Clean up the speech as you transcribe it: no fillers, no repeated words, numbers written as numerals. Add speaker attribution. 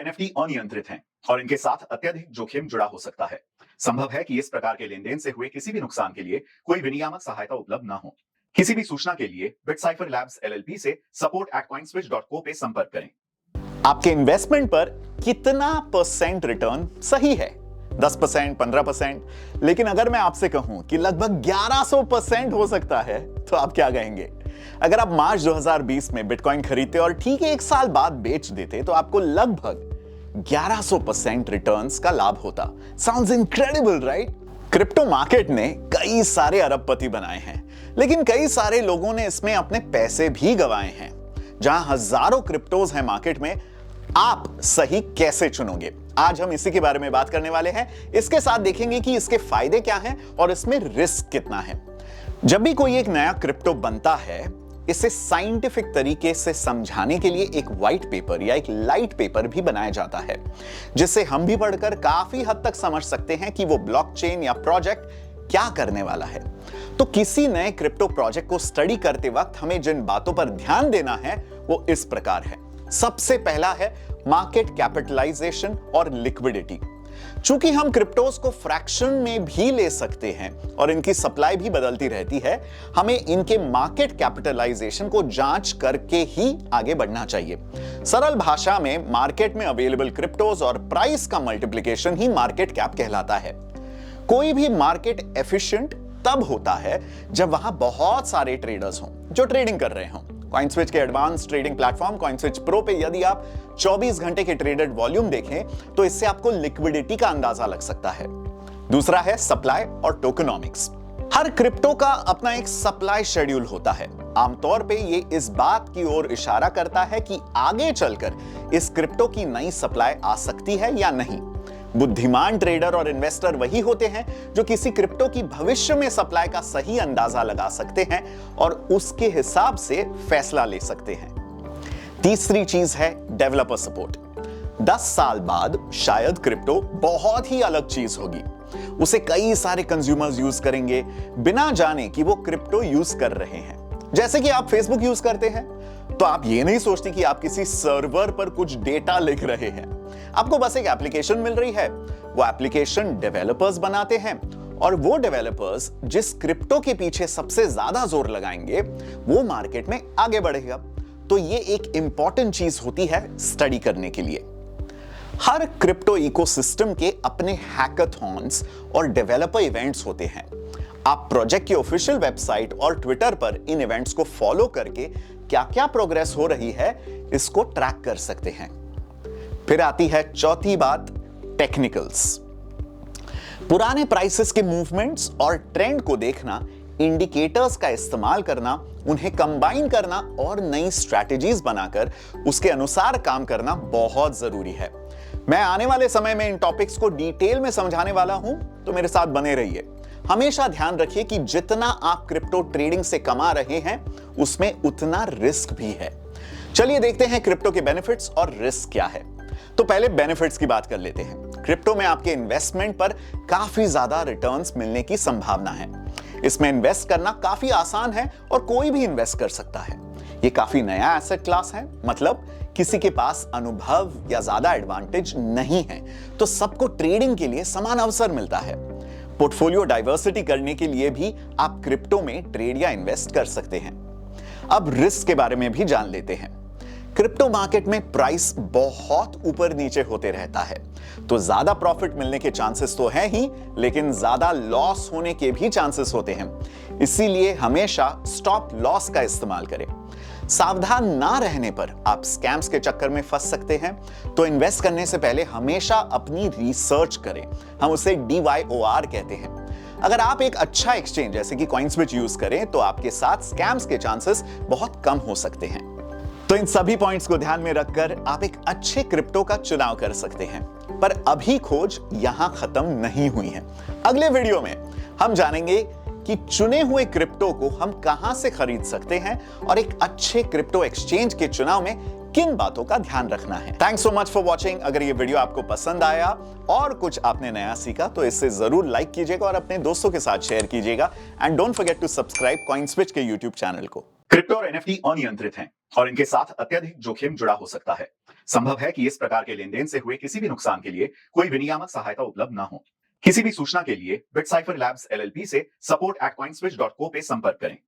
Speaker 1: NFT अनियंत्रित हैं और इनके साथ अत्यधिक जोखिम जुड़ा हो सकता है। संभव है कि इस प्रकार के लेनदेन से हुए किसी भी नुकसान के लिए कोई विनियामक सहायता उपलब्ध न हो। किसी भी सूचना के लिए बिटसाइफर लैब्स एलएलपी से support@coinswitch.co पे संपर्क करें।
Speaker 2: आपके इन्वेस्टमेंट पर कितना परसेंट रिटर्न सही है? 10%, 15%? लेकिन अगर मैं आपसे कहूं कि लगभग 1100% हो सकता है, तो आप क्या कहेंगे? अगर आप मार्च 2020 में बिटकॉइन खरीदते और ठीक एक साल बाद बेच देते, तो आपको लगभग 1100% रिटर्न्स का लाभ होता। Sounds incredible, right? Crypto market ने कई सारे अरबपति बनाए हैं, लेकिन कई सारे लोगों ने इसमें अपने पैसे भी गंवाए हैं। जहां हजारों क्रिप्टोज हैं मार्केट में, आप सही कैसे चुनोगे? आज हम इसी के बारे में बात करने वाले हैं। इसके साथ देखेंगे कि इसके फायदे क्या हैं और इसमें रिस्क कितना है। जब भी कोई एक नया क्रिप्टो बनता है, इसे साइंटिफिक तरीके से समझाने के लिए एक व्हाइट पेपर या एक लाइट पेपर भी बनाया जाता है, जिसे हम भी पढ़कर काफी हद तक समझ सकते हैं कि वो ब्लॉकचेन या प्रोजेक्ट क्या करने वाला है। तो किसी नए क्रिप्टो प्रोजेक्ट को स्टडी करते वक्त हमें जिन बातों पर ध्यान देना है वो इस प्रकार है। सबसे पहला है मार्केट कैपिटलाइजेशन और लिक्विडिटी। चूंकि हम क्रिप्टोस को फ्रैक्शन में भी ले सकते हैं और इनकी सप्लाई भी बदलती रहती है, हमें इनके मार्केट कैपिटलाइजेशन को जांच करके ही आगे बढ़ना चाहिए। सरल भाषा में मार्केट में अवेलेबल क्रिप्टोस और प्राइस का मल्टीप्लिकेशन ही मार्केट कैप कहलाता है। कोई भी मार्केट एफिशिएंट तब होता है जब वहां बहुत सारे ट्रेडर्स हों जो ट्रेडिंग कर रहे हों। कॉइनस्विच के advance trading platform CoinSwitch pro पे यदि आप 24 घंटे के ट्रेडेड वॉल्यूम देखें, तो इससे आपको लिक्विडिटी का अंदाजा लग सकता है। दूसरा है सप्लाई और टोकेनॉमिक्स। हर क्रिप्टो का अपना एक सप्लाई शेड्यूल होता है। आमतौर पे ये इस बात की ओर इशारा करता है कि आगे चलकर इस क्रिप्टो की नई सप्लाई आ सकती है या नहीं। बुद्धिमान ट्रेडर और इन्वेस्टर वही होते हैं जो किसी क्रिप्टो की भविष्य में सप्लाई का सही अंदाजा लगा सकते हैं और उसके हिसाब से फैसला ले सकते हैं। तीसरी चीज है डेवलपर सपोर्ट। 10 साल बाद शायद क्रिप्टो बहुत ही अलग चीज होगी। उसे कई सारे कंज्यूमर्स यूज करेंगे बिना जाने कि वो क्रिप्टो यूज कर रहे हैं। जैसे कि आप फेसबुक यूज करते हैं, तो आप ये नहीं सोचते कि आप किसी सर्वर पर कुछ डेटा लिख रहे हैं। आपको बस एक एप्लीकेशन मिल रही है। वो एप्लीकेशन डेवलपर्स बनाते हैं और वो डेवलपर्स जिस क्रिप्टो के पीछे सबसे ज्यादा जोर लगाएंगे, वो मार्केट में आगे बढ़ेगा। तो ये एक इंपॉर्टेंट चीज होती है स्टडी करने के लिए। हर क्रिप्टो इकोसिस्टम के अपने हैकाथॉन्स और डेवलपर इवेंट्स होते हैं। आप प्रोजेक्ट की ऑफिशियल वेबसाइट और ट्विटर पर इन इवेंट्स को फॉलो करके क्या-क्या प्रोग्रेस हो रही है, इसको ट्रैक कर सकते हैं। फिर आती है चौथी बात, टेक्निकल्स। पुराने प्राइसेस के मूवमेंट्स और ट्रेंड को देखना, इंडिकेटर्स का इस्तेमाल करना, उन्हें कंबाइन करना और नई स्ट्रैटेजीज बनाकर उसके अनुसार काम करना बहुत जरूरी है। मैं आने वाले समय में इन टॉपिक्स को डिटेल में समझाने वाला हूं, तो मेरे साथ बने रहिए। हमेशा ध्यान रखिए कि जितना आप क्रिप्टो ट्रेडिंग से कमा रहे हैं, उसमें उतना रिस्क भी है। चलिए देखते हैं क्रिप्टो के बेनिफिट्स और रिस्क क्या है। तो पहले बेनिफिट्स की बात कर लेते हैं। क्रिप्टो में आपके इन्वेस्टमेंट पर काफी ज्यादा रिटर्न्स मिलने की संभावना है। इसमें इन्वेस्ट करना काफी आसान है और कोई भी इन्वेस्ट कर सकता है। ये काफी नया एसेट क्लास है, मतलब किसी के पास अनुभव या ज्यादा एडवांटेज नहीं है, तो सबको ट्रेडिंग के लिए समान अवसर मिलता है। पोर्टफोलियो डाइवर्सिटी करने के लिए भी आप क्रिप्टो में ट्रेड या इन्वेस्ट कर सकते हैं। अब रिस्क के बारे में भी जान लेते हैं। क्रिप्टो मार्केट में प्राइस बहुत ऊपर नीचे होते रहता है, तो ज्यादा प्रॉफिट मिलने के चांसेस तो हैं ही, लेकिन ज्यादा लॉस होने के भी चांसेस होते हैं। इसीलिए हमेशा स्टॉप लॉस का इस्तेमाल करें। सावधान ना रहने पर आप स्कैम्स के चक्कर में फंस सकते हैं। तो इन्वेस्ट करने से पहले हमेशा अपनी रिसर्च करें। हम उसे DYOR कहते हैं। अगर आप एक अच्छा एक्सचेंज जैसे कि कॉइनस्विच यूज करें, तो आपके साथ स्कैम्स के चांसेस बहुत कम हो सकते हैं। तो इन सभी पॉइंट्स को ध्यान में रखकर आप एक अच्छे क्रिप्टो का चुनाव कर सकते हैं। पर अभी खोज यहां खत्म नहीं हुई है। अगले वीडियो में हम जानेंगे कि चुने हुए क्रिप्टो को हम कहां से खरीद सकते हैं और एक अच्छे क्रिप्टो एक्सचेंज के चुनाव में किन बातों का ध्यान रखना है। Thanks so much for watching. अगर ये वीडियो आपको पसंद आया और कुछ आपने नया सीखा, तो इसे जरूर लाइक कीजिएगा और अपने दोस्तों के साथ शेयर कीजिएगा। And don't forget to subscribe CoinSwitch के यूट्यूब चैनल को।
Speaker 1: क्रिप्टो और एनएफटी अनियंत्रित हैं और इनके साथ अत्यधिक जोखिम जुड़ा हो सकता है। संभव है कि इस प्रकार के लेनदेन से हुए किसी भी नुकसान के लिए कोई विनियामक सहायता उपलब्ध न हो। किसी भी सूचना के लिए बिटसाइफर लैब्स एलएलपी से support@coinswitch.co पे संपर्क करें।